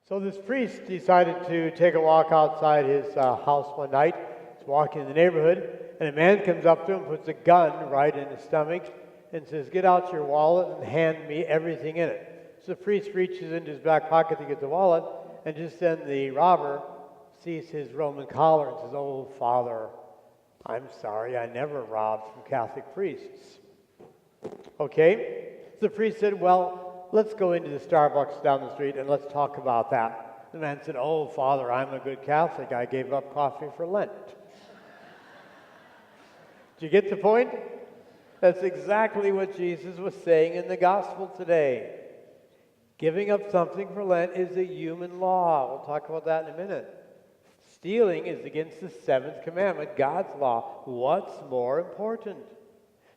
So this priest decided to take a walk outside his house one night. He's walking in the neighborhood, and a man comes up to him, puts a gun right in his stomach, and says, "Get out your wallet and hand me everything in it." So the priest reaches into his back pocket to get the wallet, and just then the robber sees his Roman collar and says, "Oh, Father, I'm sorry, I never robbed from Catholic priests." Okay? So the priest said, "Well, let's go into the Starbucks down the street and let's talk about that." The man said, "Oh, Father, I'm a good Catholic. I gave up coffee for Lent." Do you get the point? That's exactly what Jesus was saying in the gospel today. Giving up something for Lent is a human law. We'll talk about that in a minute. Stealing is against the seventh commandment, God's law. What's more important?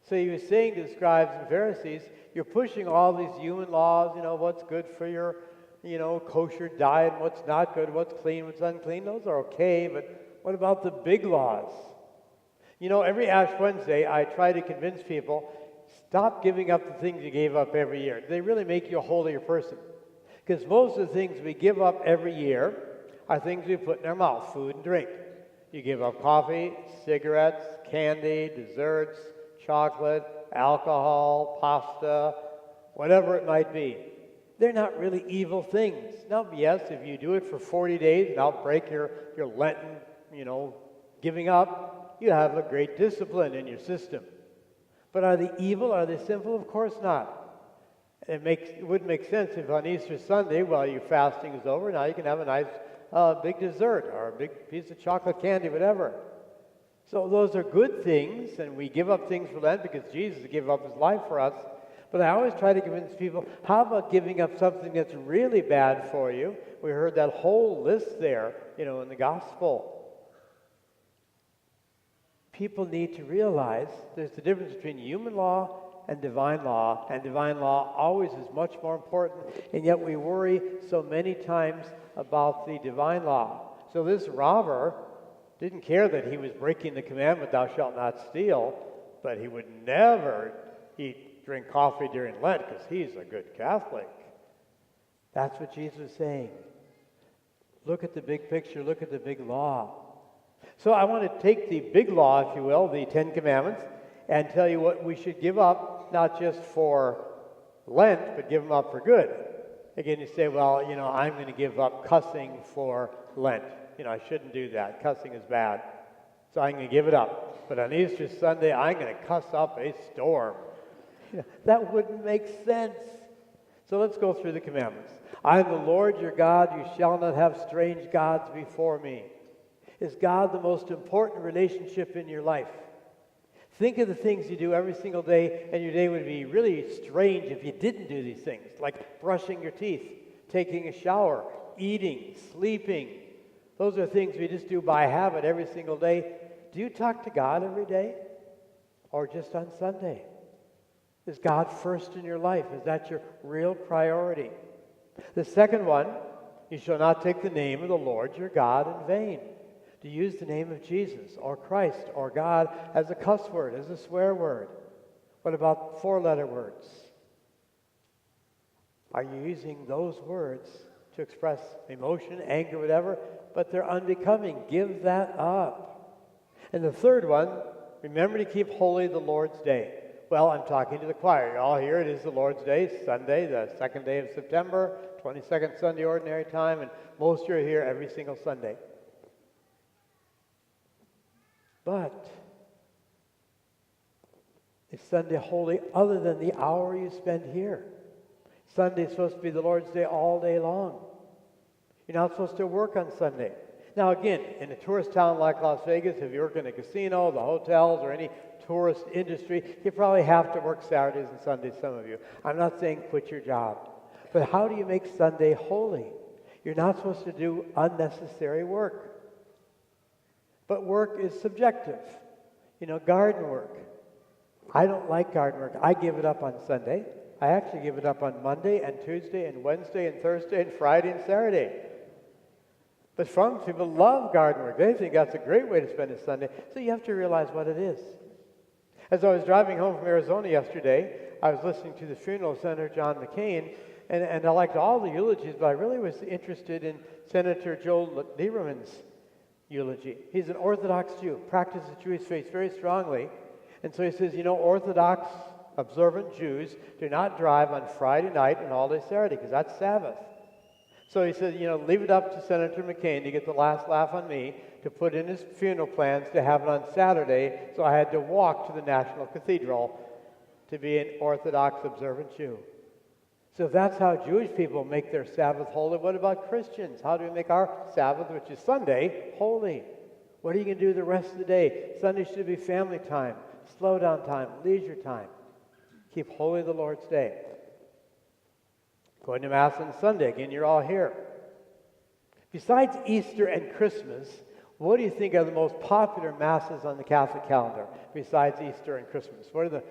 So he was saying to the scribes and Pharisees, you're pushing all these human laws, what's good for your, kosher diet, what's not good, what's clean, what's unclean. Those are okay, but what about the big laws? Every Ash Wednesday, I try to convince people, stop giving up the things you gave up every year. They really make you a holier person. Because most of the things we give up every year are things we put in our mouth, food and drink. You give up coffee, cigarettes, candy, desserts, chocolate, alcohol, pasta, whatever it might be. They're not really evil things. Now, yes, if you do it for 40 days and outbreak your Lenten, giving up, you have a great discipline in your system. But are they evil? Are they sinful? Of course not. It wouldn't make sense if on Easter Sunday, while your fasting is over, now you can have a nice big dessert or a big piece of chocolate candy, whatever. So those are good things, and we give up things for Lent because Jesus gave up his life for us. But I always try to convince people, how about giving up something that's really bad for you? We heard that whole list there, in the gospel. People need to realize there's the difference between human law and divine law always is much more important, and yet we worry so many times about the divine law. So this robber didn't care that he was breaking the commandment, thou shalt not steal, but he would never drink coffee during Lent because he's a good Catholic. That's what Jesus is saying. Look at the big picture, look at the big law. So I want to take the big law, if you will, the Ten Commandments, and tell you what we should give up, not just for Lent, but give them up for good. Again, you say, well, I'm going to give up cussing for Lent. I shouldn't do that. Cussing is bad. So I'm going to give it up. But on Easter Sunday, I'm going to cuss up a storm. That wouldn't make sense. So let's go through the commandments. I am the Lord your God. You shall not have strange gods before me. Is God the most important relationship in your life? Think of the things you do every single day, and your day would be really strange if you didn't do these things, like brushing your teeth, taking a shower, eating, sleeping. Those are things we just do by habit every single day. Do you talk to God every day? Or just on Sunday? Is God first in your life? Is that your real priority? The second one, you shall not take the name of the Lord your God in vain. To use the name of Jesus or Christ or God as a cuss word, as a swear word. What about four-letter words? Are you using those words to express emotion, anger, whatever? But they're unbecoming. Give that up. And the third one, remember to keep holy the Lord's day. Well, I'm talking to the choir. You're all here. It is the Lord's Day, Sunday, the second day of September, 22nd Sunday Ordinary Time, and most of you are here every single Sunday. But is Sunday holy other than the hour you spend here? Sunday is supposed to be the Lord's Day all day long. You're not supposed to work on Sunday. Now again, in a tourist town like Las Vegas, if you work in a casino, the hotels, or any tourist industry, you probably have to work Saturdays and Sundays, some of you. I'm not saying quit your job. But how do you make Sunday holy? You're not supposed to do unnecessary work. But work is subjective. Garden work. I don't like garden work. I give it up on Sunday. I actually give it up on Monday and Tuesday and Wednesday and Thursday and Friday and Saturday. But some people love garden work. They think that's a great way to spend a Sunday. So you have to realize what it is. As I was driving home from Arizona yesterday, I was listening to the funeral of Senator John McCain, And I liked all the eulogies, but I really was interested in Senator Joel Lieberman's eulogy. He's an Orthodox Jew, practices Jewish faith very strongly. And so he says, Orthodox observant Jews do not drive on Friday night and all day Saturday because that's Sabbath. So he said, leave it up to Senator McCain to get the last laugh on me to put in his funeral plans to have it on Saturday. So I had to walk to the National Cathedral to be an Orthodox observant Jew. So if that's how Jewish people make their Sabbath holy, what about Christians? How do we make our Sabbath, which is Sunday, holy? What are you going to do the rest of the day? Sunday should be family time, slow down time, leisure time. Keep holy the Lord's day. Going to Mass on Sunday, again, you're all here. Besides Easter and Christmas, what do you think are the most popular Masses on the Catholic calendar besides Easter and Christmas? What are the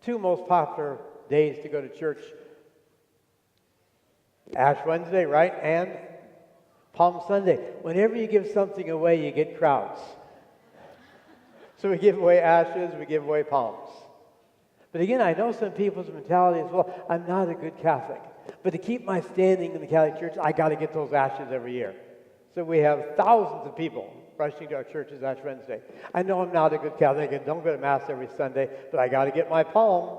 two most popular days to go to church? Ash Wednesday, right? And Palm Sunday. Whenever you give something away, you get crowds. So we give away ashes, we give away palms. But again, I know some people's mentality is, well, I'm not a good Catholic. But to keep my standing in the Catholic Church, I got to get those ashes every year. So we have thousands of people rushing to our churches Ash Wednesday. I know I'm not a good Catholic and don't go to Mass every Sunday, but I got to get my palm.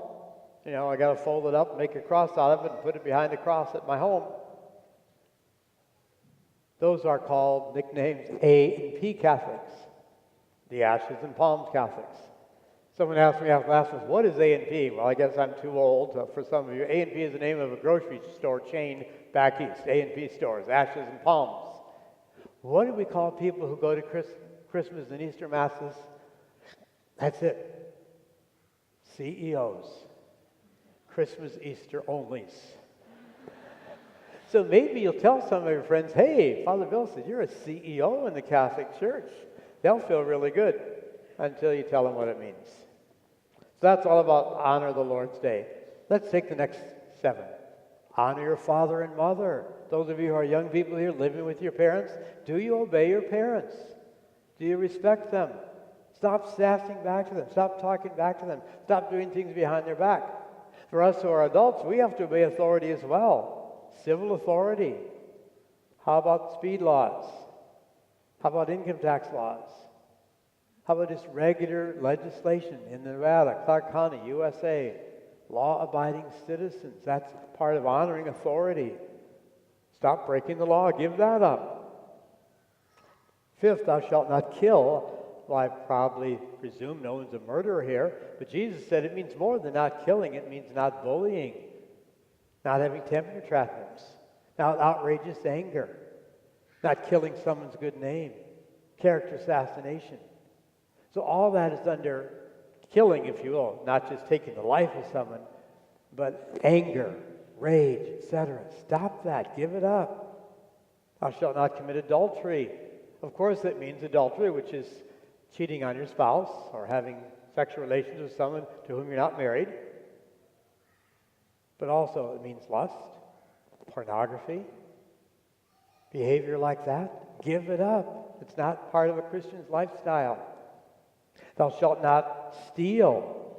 I got to fold it up, make a cross out of it, and put it behind the cross at my home. Those are called nicknames A and P Catholics, the Ashes and Palms Catholics. Someone asked me after last month, what is A&P? Well, I guess I'm too old for some of you. A&P is the name of a grocery store chain back east, A&P stores, Ashes and Palms. What do we call people who go to Christmas and Easter Masses? That's it. CEOs. Christmas, Easter onlys. So maybe you'll tell some of your friends, hey, Father Bill said, you're a CEO in the Catholic Church. They'll feel really good until you tell them what it means. So that's all about honor the Lord's Day. Let's take the next 7. Honor your father and mother. Those of you who are young people here living with your parents, do you obey your parents? Do you respect them? Stop sassing back to them. Stop talking back to them. Stop doing things behind their back. For us who are adults, we have to obey authority as well. Civil authority. How about speed laws? How about income tax laws? How about just regular legislation in Nevada, Clark County, USA? Law-abiding citizens. That's part of honoring authority. Stop breaking the law. Give that up. 5th, thou shalt not kill. Well, I probably presume no one's a murderer here, but Jesus said it means more than not killing. It means not bullying, not having temper tantrums, not outrageous anger, not killing someone's good name, character assassination. So all that is under killing, if you will, not just taking the life of someone, but anger, rage, etc. Stop that. Give it up. Thou shalt not commit adultery. Of course, that means adultery, which is cheating on your spouse or having sexual relations with someone to whom you're not married. But also it means lust, pornography, behavior like that. Give it up. It's not part of a Christian's lifestyle. Thou shalt not steal.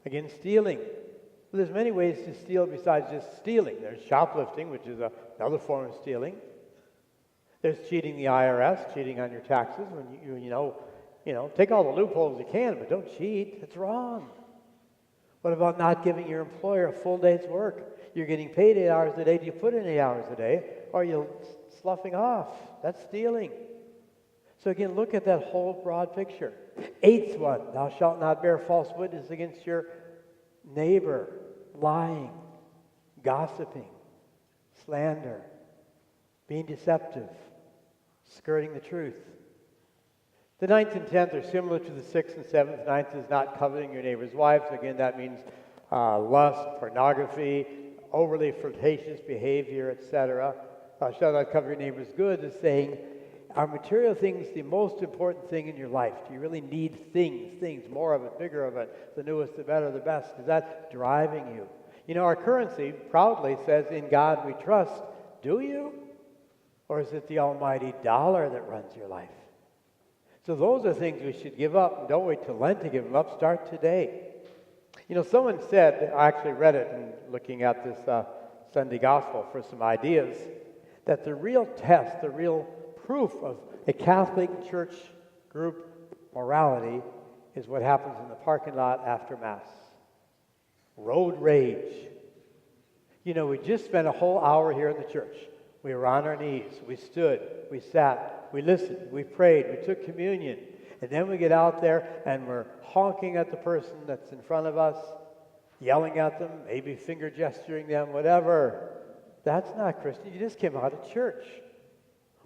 Again, stealing. Well, there's many ways to steal besides just stealing. There's shoplifting, which is another form of stealing. There's cheating the IRS, cheating on your taxes. When you take all the loopholes you can, but don't cheat. It's wrong. What about not giving your employer a full day's work? You're getting paid 8 hours a day. Do you put in 8 hours a day? Or are you sloughing off? That's stealing. So again, look at that whole broad picture. 8th one, thou shalt not bear false witness against your neighbor. Lying, gossiping, slander, being deceptive, skirting the truth. The 9th and 10th are similar to the 6th and 7th. 9th is not coveting your neighbor's wife. So again, that means lust, pornography, overly flirtatious behavior, etc. Shall not cover your neighbor's goods is saying, are material things the most important thing in your life? Do you really need things, more of it, bigger of it, the newest, the better, the best? Is that driving you? You know, our currency proudly says, in God we trust. Do you? Or is it the almighty dollar that runs your life? So those are things we should give up. And don't wait till Lent to give them up. Start today. You know, someone said, I actually read it in looking at this Sunday Gospel for some ideas, that the real test, the real proof of a Catholic Church group morality is what happens in the parking lot after Mass. Road rage. You know, we just spent a whole hour here in the church. We were on our knees. We stood. We sat. We listened. We prayed. We took communion. And then we get out there and we're honking at the person that's in front of us, yelling at them, maybe finger gesturing them, whatever. That's not Christian. You just came out of church.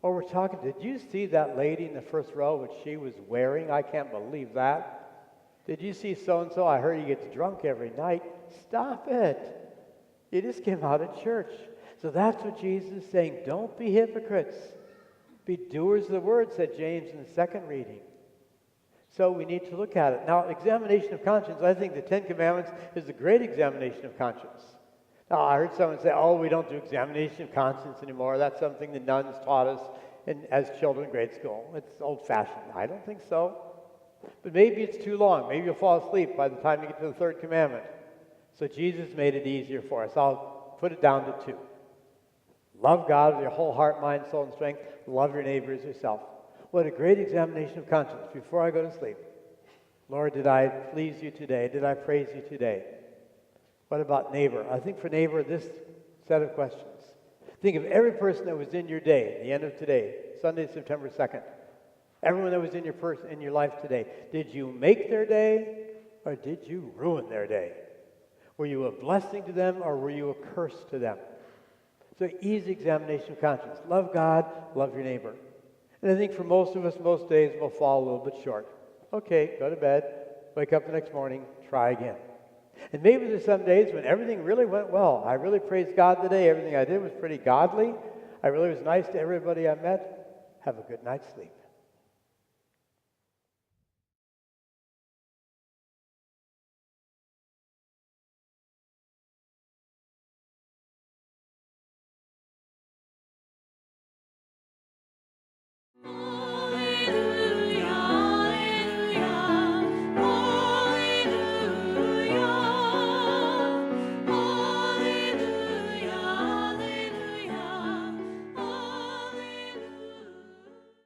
Or we're talking, did you see that lady in the first row, what she was wearing? I can't believe that. Did you see so-and-so? I heard he gets drunk every night. Stop it. You just came out of church. So that's what Jesus is saying. Don't be hypocrites. Be doers of the word, said James in the second reading. So we need to look at it. Now, examination of conscience, I think the Ten Commandments is a great examination of conscience. Now, I heard someone say, oh, we don't do examination of conscience anymore. That's something the nuns taught us as children in grade school. It's old-fashioned. I don't think so. But maybe it's too long. Maybe you'll fall asleep by the time you get to the third commandment. So Jesus made it easier for us. I'll put it down to 2. Love God with your whole heart, mind, soul, and strength. Love your neighbor as yourself. What a great examination of conscience before I go to sleep. Lord, did I please you today? Did I praise you today? What about neighbor? I think for neighbor, this set of questions. Think of every person that was in your day, the end of today, Sunday, September 2nd. Everyone that was in your life today. Did you make their day or did you ruin their day? Were you a blessing to them or were you a curse to them? So easy examination of conscience. Love God, love your neighbor. And I think for most of us, most days we'll fall a little bit short. Okay, go to bed, wake up the next morning, try again. And maybe there's some days when everything really went well. I really praised God today. Everything I did was pretty godly. I really was nice to everybody I met. Have a good night's sleep.